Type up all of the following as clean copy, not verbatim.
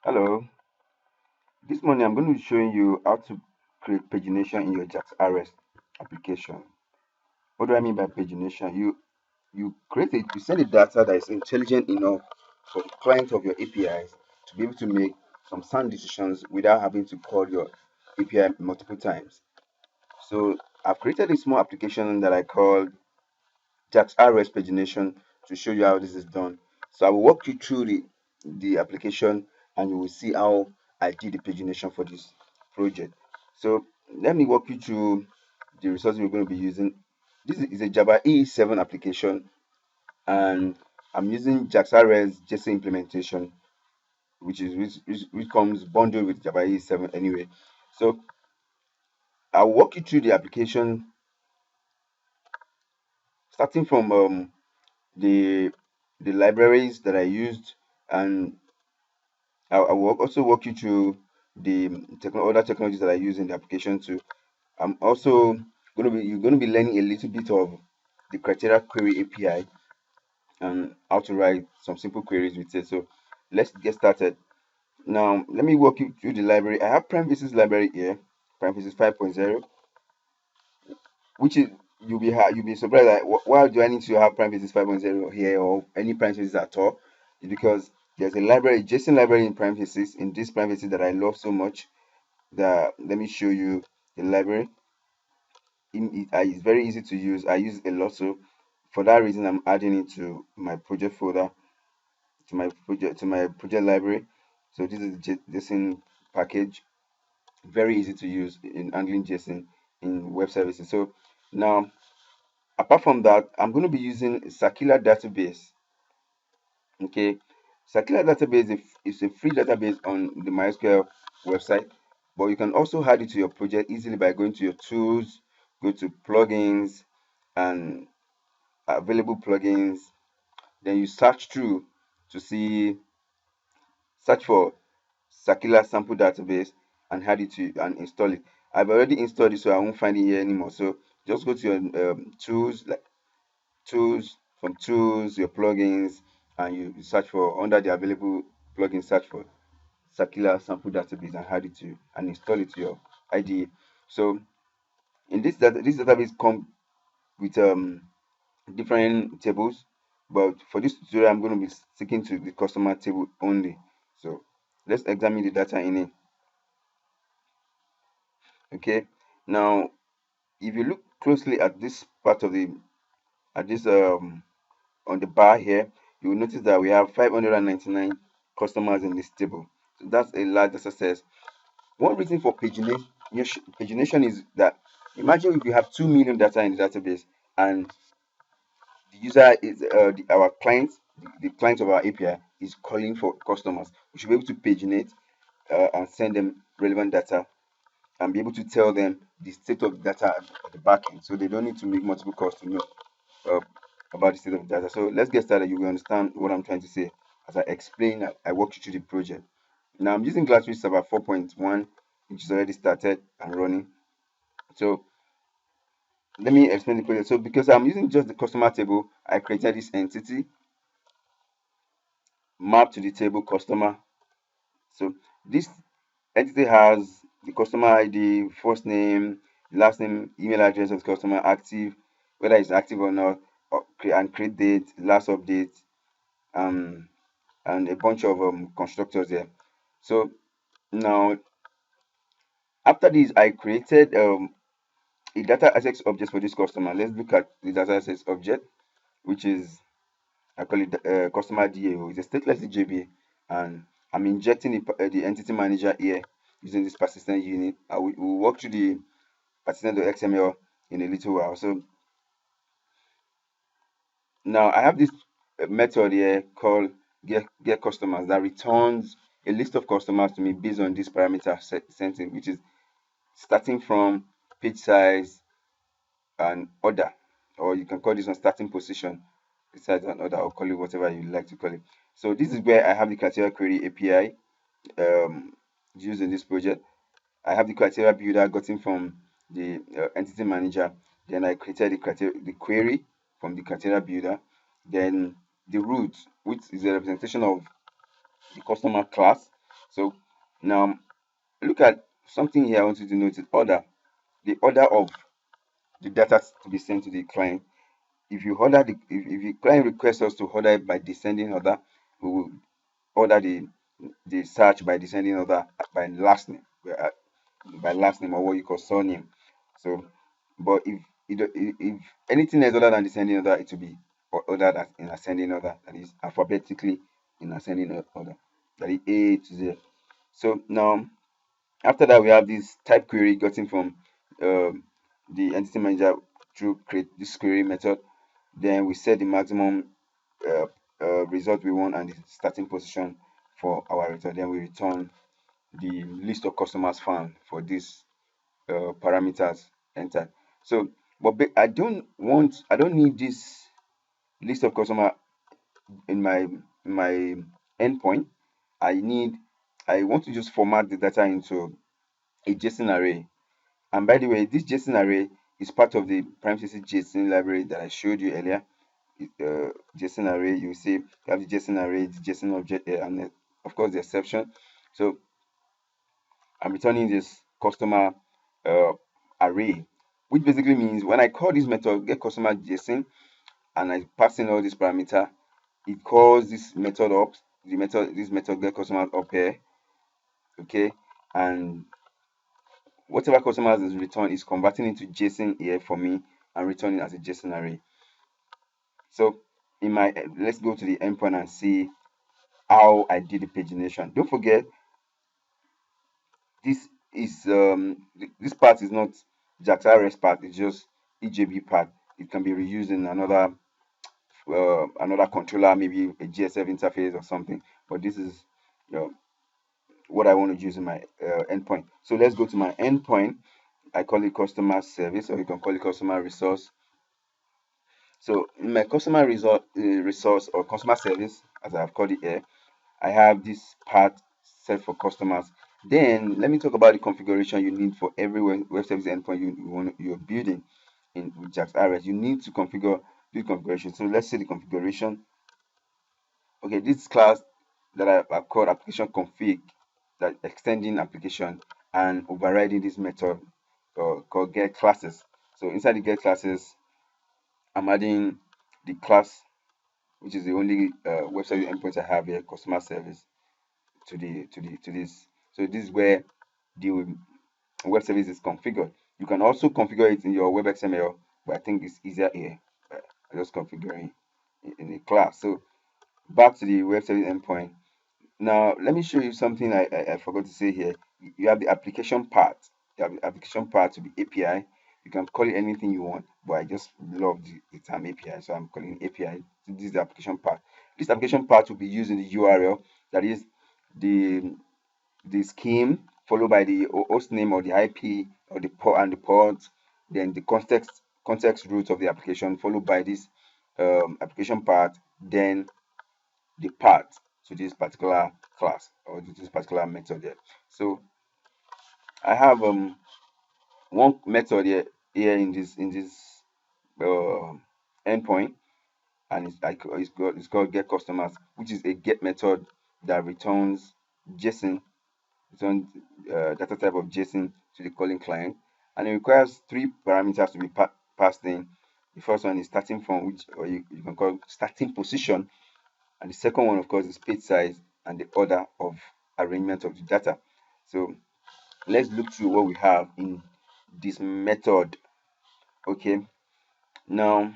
Hello, this morning I'm going to be showing you how to create pagination in your JAX-RS application. What do I mean by pagination? You send a data that is intelligent enough for the client of your APIs to be able to make some sound decisions without having to call your API multiple times. So I've created a small application that I call JAX-RS Pagination to show you how this is done. So I will walk you through the application and you will see how I did the pagination for this project. So let me walk you through the resources we're going to be using. This is a Java EE7 application and I'm using JAX-RS JSON implementation, which comes bundled with Java EE7 anyway. So I'll walk you through the application starting from the the libraries that I used, and I will also walk you through the other technologies that I use in the application too. I'm also you're going to be learning a little bit of the criteria query API and how to write some simple queries with it. So let's get started. Now let me walk you through the library. I have parentheses library here, parentheses 5.0, which is you'll be surprised that why do I need to have parentheses 5.0 here or any parentheses at all? It's because there's a library, JSON library in parentheses, in this parentheses that I love so much. That let me show you the library. It's very easy to use. I use it a lot, so for that reason I'm adding it to my project folder, to my project library. So this is JSON package, very easy to use in handling JSON in web services. So now, apart from that, I'm going to be using Sakila database. Okay, Sakila database is a free database on the MySQL website, but you can also add it to your project easily by going to your tools, go to plugins and available plugins. Then you search through to search for Sakila sample database and add it to and install it. I've already installed it, so I won't find it here anymore. So just go to your tools, like tools, from tools, your plugins, and you search for under the available plugin, search for Sakila sample database and add it to and install it to your IDE. So in this database come with different tables, but for this tutorial I'm going to be sticking to the customer table only. So let's examine the data in it. Okay, now if you look closely at this part of the at this on the bar here, you will notice that we have 599 customers in this table. So that's a large data set. One reason for pagination is that imagine if you have 2 million data in the database and the user is our client, the client of our API is calling for customers. We should be able to paginate and send them relevant data and be able to tell them the state of data at the back end, so they don't need to make multiple calls to know uh, about the state of data. So let's get started. You will understand what I'm trying to say as I explain. I walk you through the project. Now I'm using Glassfish Server 4.1, which is already started and running. So let me explain the project. So because I'm using just the customer table, I created this entity mapped to the table customer. So this entity has the customer ID, first name, last name, email address of the customer, active, whether it's active or not, and create date, last update, um, and a bunch of constructors there. So now after this, I created a data access object for this customer. Let's look at the data access object, which is I call it customer DAO. It's a stateless JB, and I'm injecting the entity manager here using this persistent unit. We'll walk through the persistent.xml in a little while. So now I have this method here called get customers that returns a list of customers to me based on this parameter setting, which is starting from page size and order, or you can call this one starting position, page size and order, or call it whatever you like to call it. So this is where I have the criteria query API used in this project. I have the criteria builder gotten from the entity manager. Then I created the query from the criteria builder. Then the root, which is a representation of the customer class. So now look at something here. I want you to notice order, the order of the data to be sent to the client. If you order if the client requests us to order it by descending order, we will order the search by descending order by last name, by last name or what you call surname. So, but if anything is other than descending order, it will be ordered as in ascending order. That is alphabetically in ascending order. That is A to Z. So now after that, we have this type query gotten from um, the entity manager through create this query method. Then we set the maximum uh, result we want and the starting position for our return. Then we return the list of customers found for these parameters entered. So, but I don't need this list of customer in my endpoint. I need, I want to just format the data into a JSON array. And by the way, this JSON array is part of the parentheses JSON library that I showed you earlier. JSON array, you see, you have the JSON array, the JSON object, and of course the exception. So I'm returning this customer uh, array, which basically means when I call this method get customer JSON and I pass in all these parameter, it calls this method up, this method get customers up here, okay, and whatever customers is returned is converting into JSON here for me and returning as a JSON array. So in my let's go to the endpoint and see how I did the pagination. Don't forget this is this part is not JAX-RS part, it's just EJB part. It can be reused in another controller, maybe a GSF interface or something. But this is what I want to use in my endpoint. So let's go to my endpoint. I call it customer service, or you can call it customer resource. So in my customer resource or customer service, as I've called it here, I have this part set for customers. Then let me talk about the configuration you need for every web service endpoint you're building in with JAX-RS. You need to configure the configuration. So let's say the configuration. Okay, this class that I've called application config, that extending application and overriding this method called get classes. So inside the get classes, I'm adding the class, which is the only website endpoint I have here, customer service, to this. So this is where the web service is configured. You can also configure it in your web XML, but I think it's easier here. I just configuring in a class. So back to the web service endpoint. Now let me show you something I forgot to say here. You have the application part. You have the application part to be API. You can call it anything you want, but I just love the term API, so I'm calling it API. So this is the application part. This application part will be using the URL, that is the scheme followed by the host name or the IP or the port and the port, then the context root of the application followed by this application part, then the path to this particular class or to this particular method here. So I have one method here in this uh, endpoint, and it's called get customers, which is a get method that returns JSON, returns data type of JSON to the calling client, and it requires three parameters to be passed in. The first one is starting from, which or you can call starting position, and the second one of course is page size and the order of arrangement of the data. So let's look through what we have in this method. Okay, now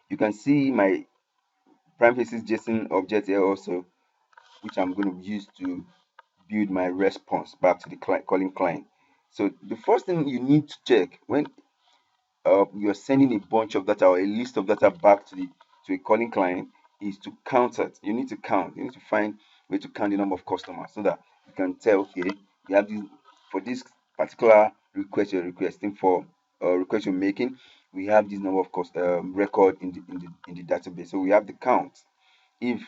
you can see my parentheses JSON object here also, which I'm going to use to build my response back to the calling client. So the first thing you need to check when you're sending a bunch of data or a list of data back to a calling client is to count it. You need to count. You need to find a way to count the number of customers so that you can tell, okay, you have this for this particular request you're requesting for, request you're making. We have this number of record in the database. So we have the count if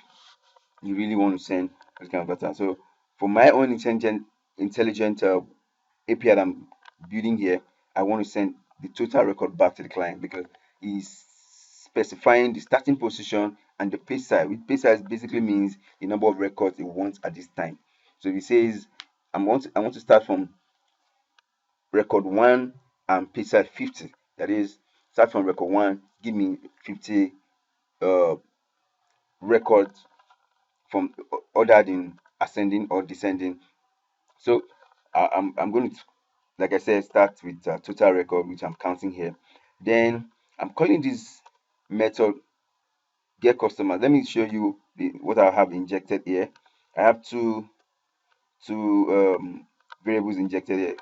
you really want to send this kind of data. So for my own intelligent API that I'm building here, I want to send the total record back to the client because it's specifying the starting position and the page size. With page size basically means the number of records it wants at this time. So if it says I want to start from record 1 and page size 50, that is, start from record 1, give me 50 uh, records from ordered in ascending or descending. So I'm going to, like I said, start with total record, which I'm counting here. Then I'm calling this method get customer. Let me show you what I have injected here. I have two variables injected here.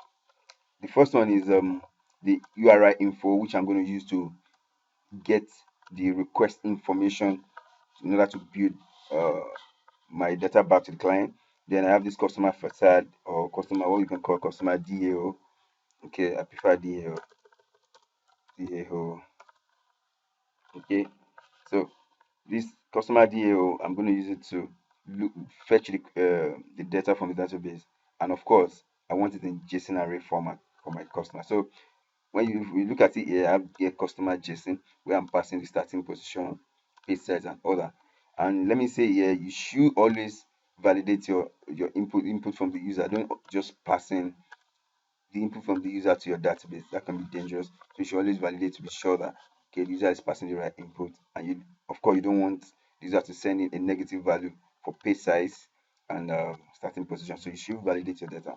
The first one is the URI info, which I'm going to use to get the request information in order to build uh, my data back to the client. Then I have this customer facade or customer, what you can call customer DAO. Okay, I prefer DAO. DAO. Okay, so this customer DAO, I'm going to use it to fetch the data from the database. And of course, I want it in JSON array format for my customer. So when you look at it here, I have get customer JSON where I'm passing the starting position, page size, and other. And let me say here, you should always validate your input from the user. Don't just pass in the input from the user to your database. That can be dangerous. So you should always validate to be sure that okay, the user is passing the right input. And you, of course, you don't want the user to send in a negative value for page size and starting position. So you should validate your data.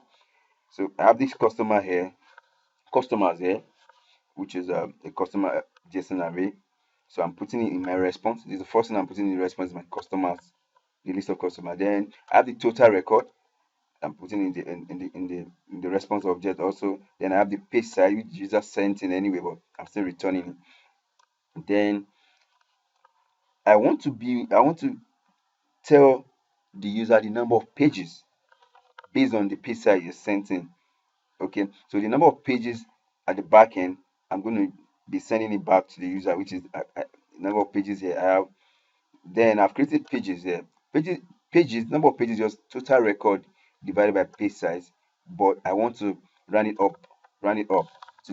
So I have this customers here, which is a customer JSON array. So I'm putting it in my response. This is the first thing I'm putting in the response is my customers, the list of customers. Then I have the total record. I'm putting in the response object also. Then I have the page size which user sent in anyway, but I'm still returning it. Then I want to tell the user the number of pages based on the page size you sent in. Okay, so the number of pages at the back end, I'm going to be sending it back to the user, which is the number of pages here I have. Then I've created pages here. Pages, number of pages, just total record divided by page size. But I want to run it up to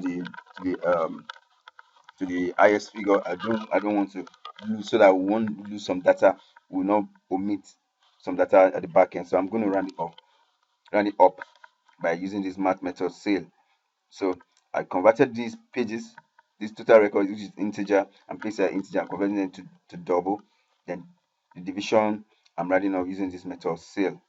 the highest figure. I don't want to lose so that we won't lose some data. We will not omit some data at the back end. So I'm going to run it up by using this math method sale. So I converted these pages, this total record, which is integer, and place an integer, I'm converting them to double. Then the division, I'm writing up using this method cell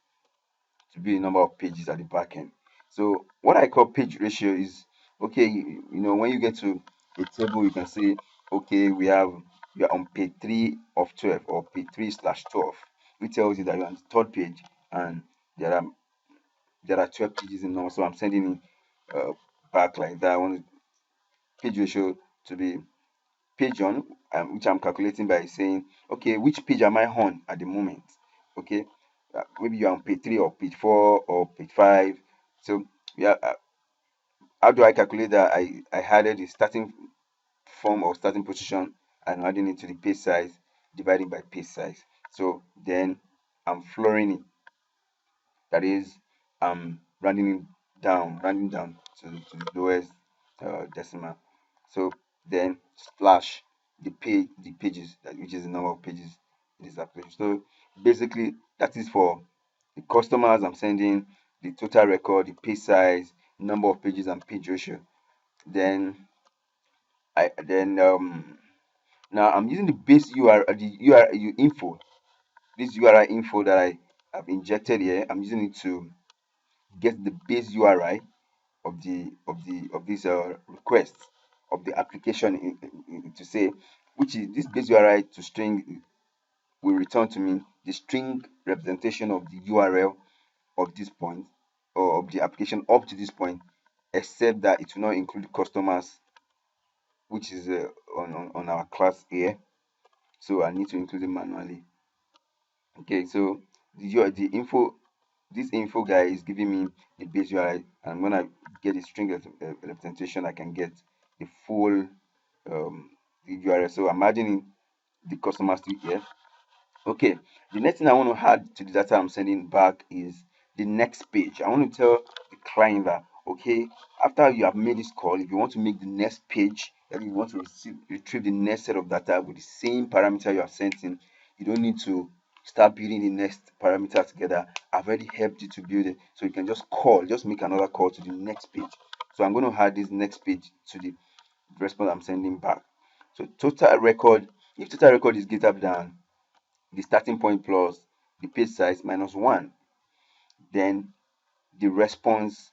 to be the number of pages at the back end. So what I call page ratio is okay, when you get to a table, you can say, okay, we are on page 3 of 12 or page 3/12, which tells you that you're on the third page and there are 12 pages in number. So I'm sending in back like that. I want page ratio to be page on, which I'm calculating by saying, okay, which page am I on at the moment? Okay, maybe you're on page 3 or page 4 or page 5. So yeah, how do I calculate that? I added the starting form or starting position and adding it to the page size, dividing by page size. So then I'm flooring it. That is, I'm rounding down to the lowest decimal. So then slash the pages, which is the number of pages it is applied. So basically, that is for the customers I'm sending the total record, the page size, number of pages, and page ratio. Then I then now I'm using the base URL, the URL info, this URI info that I have injected here. I'm using it to get the base URI of this request of the application to say, which is this base URI to string will return to me the string representation of the URL of this point or of the application up to this point, except that it will not include customers, which is on our class here. So I need to include it manually. Okay, so the info, this info guy is giving me the base URI, and when I get the string representation, I can get the full the URL. So I'm adding the customers to here. Okay, the next thing I want to add to the data I'm sending back is the next page. I want to tell the client that okay, after you have made this call, if you want to make the next page, that you want to retrieve the next set of data with the same parameter you have sent in, you don't need to start building the next parameter together. I've already helped you to build it, so you can just make another call to the next page. So I'm going to add this next page to the response I'm sending back. So total record, if total record is greater than the starting point plus the page size minus 1, then the response,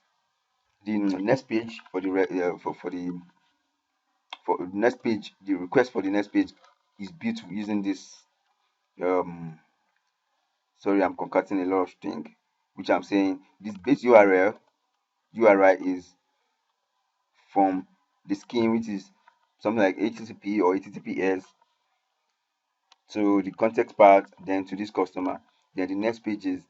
the next page for the for the next page, the request for the next page is built using this sorry, I'm concatenating a lot of things, which I'm saying this base URI is from the scheme, which is something like HTTP or HTTPS, to the context part, then to this customer. Then the next page is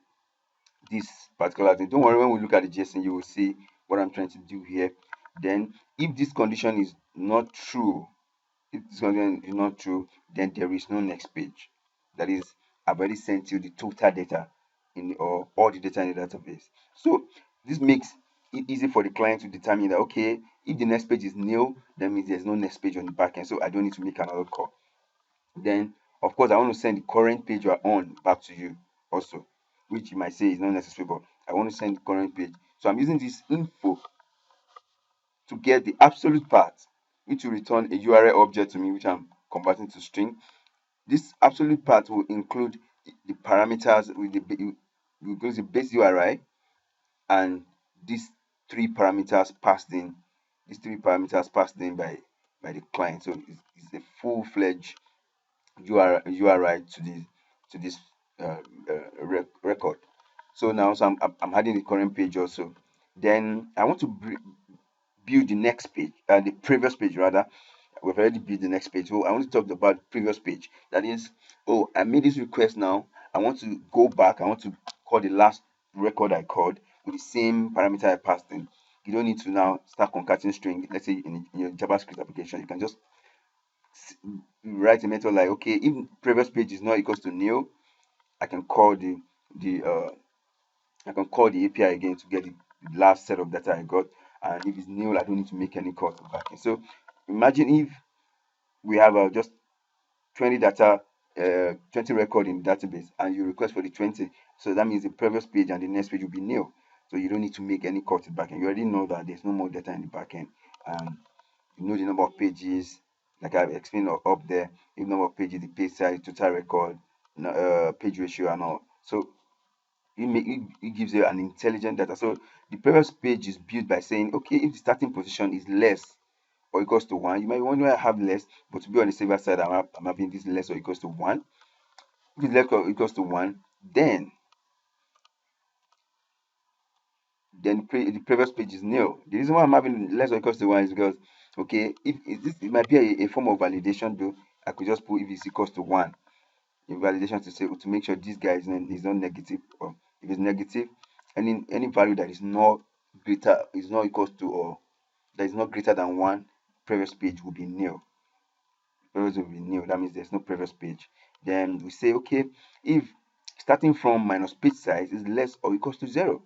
this particular thing. Don't worry, when we look at the JSON, you will see what I'm trying to do here. Then if this condition is not true, then there is no next page. That is, I've already sent you the total data or all the data in the database. So this makes it easy for the client to determine that, okay, if the next page is nil, that means there's no next page on the backend, so I don't need to make another call. Then of course I want to send the current page you are on back to you also, which you might say is not necessary, but I want to send the current page. So I'm using this info to get the absolute part, which will return a URL object to me, which I'm converting to string. This absolute part will include the parameters with the base URI and these three parameters passed in. By the client. So it's a full-fledged URI to this record. So now, I'm adding the current page also. Then I want to build the next page, the previous page rather. We've already built the next page. So I want to talk about the previous page. That is, oh, I made this request now. I want to go back. I want to call the last record I called with the same parameter I passed in. You don't need to now start concatenating string. Let's say in your JavaScript application, you can just write a method like, okay, if previous page is not equals to nil, I can call the API again to get the last set of data I got. And if it's nil, I don't need to make any call to backend. So imagine if we have just 20 record in the database, and you request for the 20. So that means the previous page and the next page will be nil. So you don't need to make any call to backend. You already know that there's no more data in the backend. You know the number of pages, like I've explained up there, the number of pages, the page size, total record, page ratio, and all. So it gives you an intelligent data. So the previous page is built by saying, okay, if the starting position is less or equals to 1, you might wonder why I have less, but to be on the safer side, I'm having this less or equals to 1. If it's less or equals to 1, then the previous page is nil. The reason why I'm having less or equals to 1 is because, okay, if this, it might be a form of validation, though. I could just put if it's equals to 1 in validation to make sure this guy is not negative. Or if it's negative, any value that is not equals to, or that is not greater than 1, previous page will be nil. Previous will be nil. That means there's no previous page. Then we say, okay, if starting from minus page size is less or equals to 0,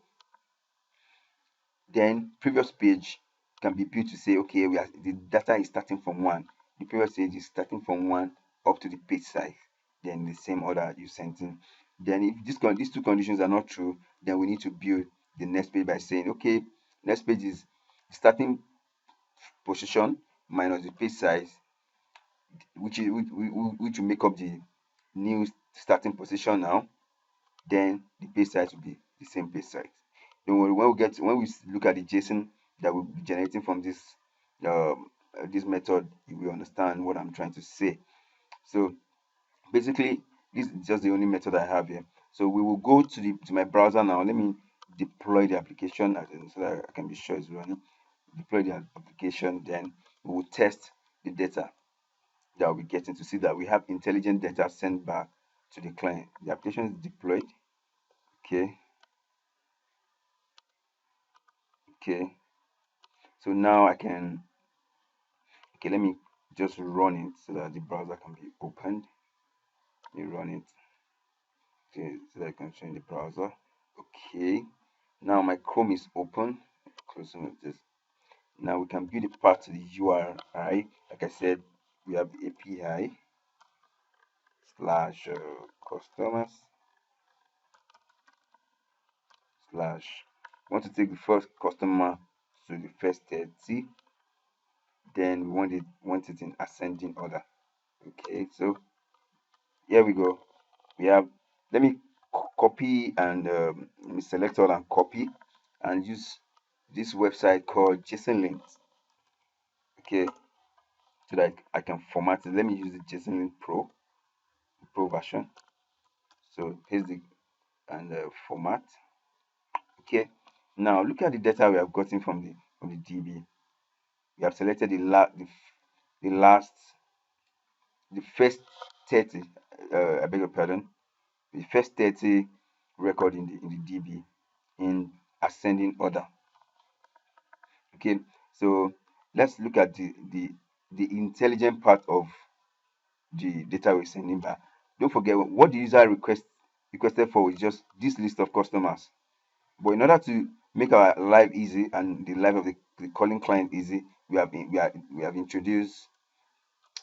then previous page can be built to say, okay, the data is starting from 1. The previous page is starting from 1 up to the page size. Then the same order you sent in. Then if these two conditions are not true, then we need to build the next page by saying, okay, next page is starting position minus the page size, which will make up the new starting position now. Then the page size will be the same page size. Don't worry, when we look at the JSON that we'll be generating from this method, you will understand what I'm trying to say. So basically, this is just the only method I have here. So we will go to my browser now. Let me deploy the application so that I can be sure it's running. Deploy the application, then we will test the data that we'll be getting to see that we have intelligent data sent back to the client. The application is deployed. Okay. So now let me just run it so that the browser can be opened. You run it. Okay, so that I can show the browser. Okay, now my Chrome is open. Closing this. Now we can build a path to the URI. Like I said, we have the API. slash customers slash want to take the first customer to the first 30, then we want it in ascending order. Okay, so here we go. We have, let me copy and let me select all and copy and use this website called JSON links. Okay, so that I can format it. Let me use the JSON link pro version. So here's the and format. Okay, now look at the data we have gotten from the DB. We have selected the last the first 30. I beg your pardon. The first 30 record in the DB in ascending order. Okay, so let's look at the intelligent part of the data we're sending back. Don't forget what the user requested for is just this list of customers. But in order to make our life easy and the life of the calling client easy, we have introduced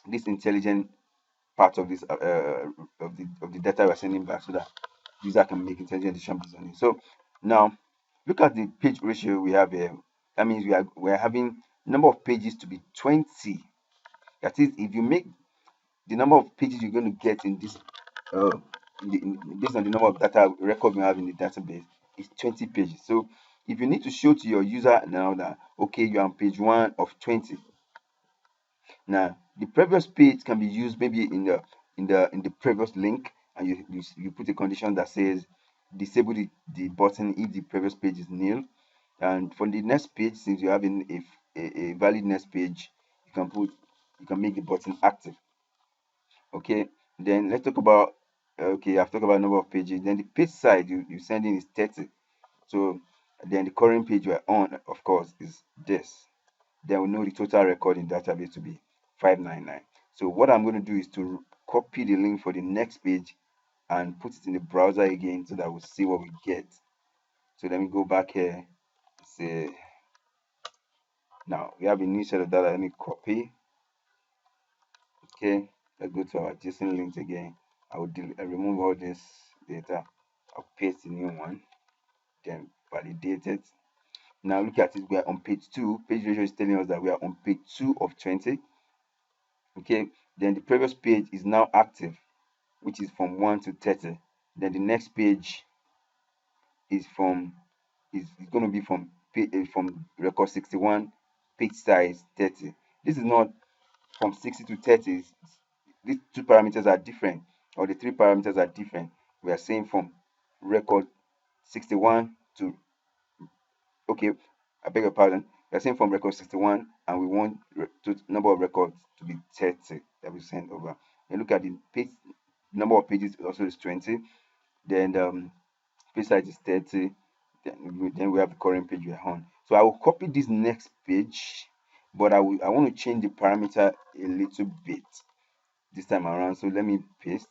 this intelligent part of this of the data we're sending back so that user can make intelligent decision based on it. So now look at the page ratio we have here. That means we are having number of pages to be 20. That is, if you make the number of pages you're going to get in this uh, based on the number of data record we have in the database is 20 pages. So if you need to show to your user now that okay, you're on page 1 of 20, now the previous page can be used maybe in the previous link, and you put a condition that says disable the button if the previous page is nil. And for the next page, since you have a valid next page, you can make the button active. Okay, then let's talk about, okay, I've talked about number of pages. Then the page size you send in is 30. So then the current page we're on, of course, is this. Then we know the total record in database to be 599. So what I'm going to do is to copy the link for the next page and put it in the browser again so that we'll see what we get. So let me go back here. Say now we have a new set of data. Let me copy. Okay, let's go to our JSON links again. I remove all this data. I'll paste the new one, then validate it. Now look at it. We are on page 2. Page ratio is telling us that we are on page 2 of 20. Okay, then the previous page is now active, which is from 1 to 30. Then the next page is going to be from record 61, page size 30. This is not from 60 to 30. These two parameters are different, or the three parameters are different. We are saying from record 61 to, okay, I beg your pardon. We are saying from record 61, and we want number of records to be 30 that we send over. And look at the page number of pages also is 20. Then page size is 30. Then we have the current page we are on. So I will copy this next page, but I want to change the parameter a little bit this time around. So let me paste.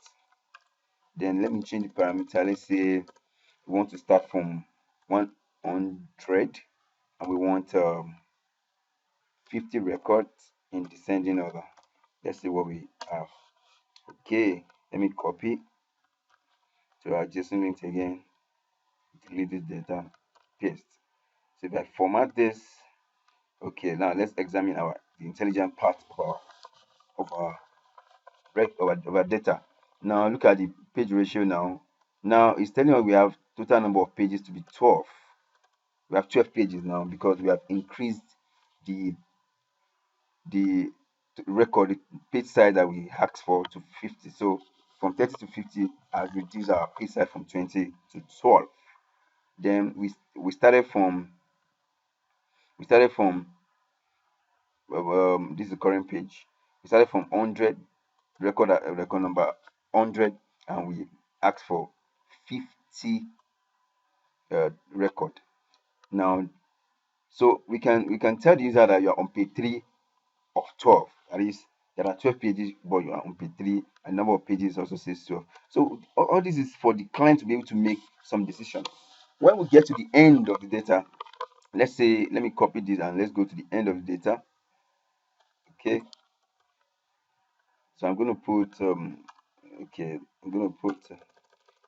Then let me change the parameter. Let's say we want to start from 100 and we want 50 records in descending order. Let's see what we have. Okay, let me copy to our JSON link again, delete this data, paste. So if I format this, okay, now let's examine the intelligent part of our data. Now look at the page ratio now. Now it's telling us we have total number of pages to be 12. We have 12 pages now because we have increased the record, the page size that we asked for to 50. So from 30 to 50, I've reduced our page size from 20 to 12. Then we started from this is the current page. We started from 100 record number 100, and we asked for 50 record. Now, so we can tell the user that you are on page 3 of 12. That is, there are 12 pages, but you are on page 3, and number of pages also says 12. So all this is for the client to be able to make some decision. When we get to the end of the data, let's say, let me copy this and let's go to the end of the data. Okay, so I'm going to put Okay, I'm gonna put.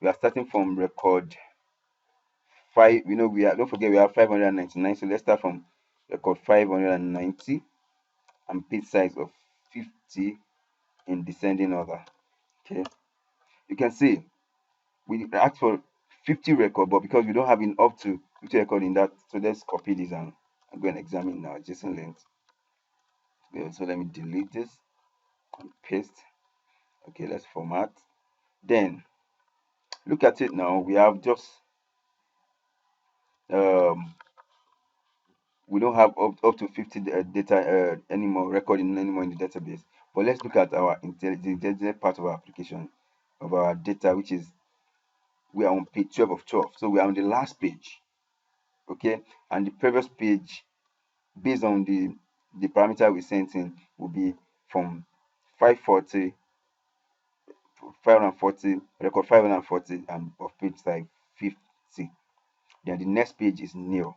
We are starting from record 5. We are. Don't forget we have 599. So let's start from record 590 and page size of 50 in descending order. Okay, you can see we asked for 50 record, but because we don't have in up to 50 record in that, so let's copy this and go and examine now JSON length. Okay, so let me delete this and paste. Okay, let's format. Then look at it now. We have just um we don't have up to 50 data anymore recording anymore in the database. But let's look at our intelligent part of our application of our data, which is we are on page 12 of 12. So we are on the last page. Okay, and the previous page, based on the parameter we sent in, will be from 540, 540, record 540, and of page type 50. Then the next page is nil.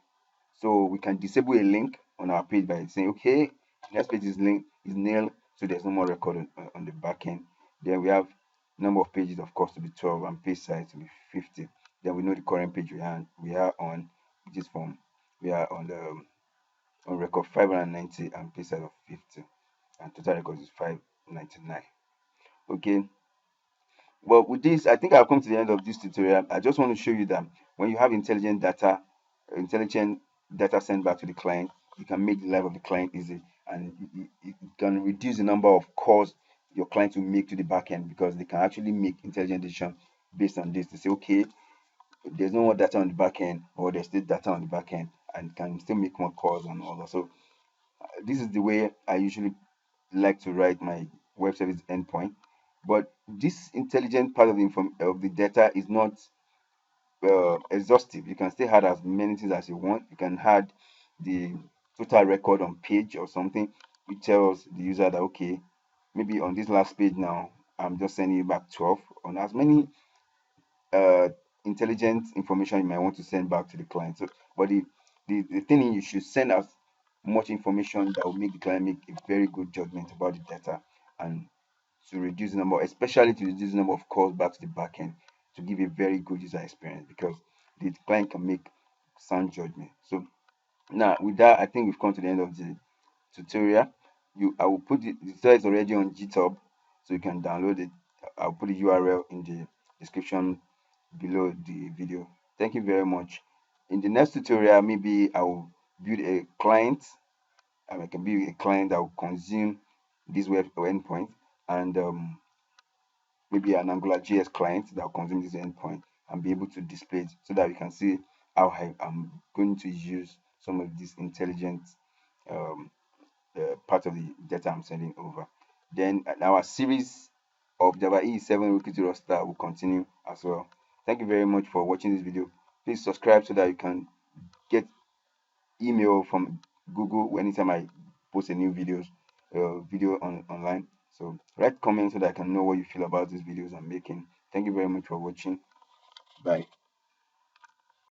So we can disable a link on our page by saying, okay, next page is link is nil, so there's no more record on the back end. Then we have number of pages, of course, to be 12 and page size to be 50. Then we know the current page we are on, which is from we are on record 590 and page size of 50, and total records is 599. Okay, well, with this, I think I've come to the end of this tutorial. I just want to show you that when you have intelligent data sent back to the client, you can make the life of the client easy, and it can reduce the number of calls your client will make to the backend, because they can actually make intelligent decision based on this. They say, okay, there's no more data on the backend, or there's still data on the backend, and can still make more calls and all that. So this is the way I usually like to write my web service endpoint. But this intelligent part of the data is not exhaustive. You can still add as many things as you want. You can add the total record on page or something, which tells the user that, okay, maybe on this last page now, I'm just sending you back 12 on as many uh, intelligent information you might want to send back to the client. So, but the thing is, you should send as much information that will make the client make a very good judgment about the data, and to reduce the number, especially to reduce the number of calls back to the backend, to give a very good user experience, because the client can make sound judgment. So now with that, I think we've come to the end of the tutorial. I will put the tutorial is already on GitHub, so you can download it. I'll put the URL in the description below the video. Thank you very much. In the next tutorial, maybe I will build a client, and I can build a client that will consume this web endpoint, and maybe an Angular JS client that will consume this endpoint and be able to display it, so that we can see how I'm going to use some of this intelligent um, part of the data I'm sending over. Then our series of Java E7 Rookie to Rockstar will continue as well. Thank you very much for watching this video. Please subscribe so that you can get email from Google anytime I post a new video online. So write comments so that I can know what you feel about these videos I'm making. Thank you very much for watching. Bye.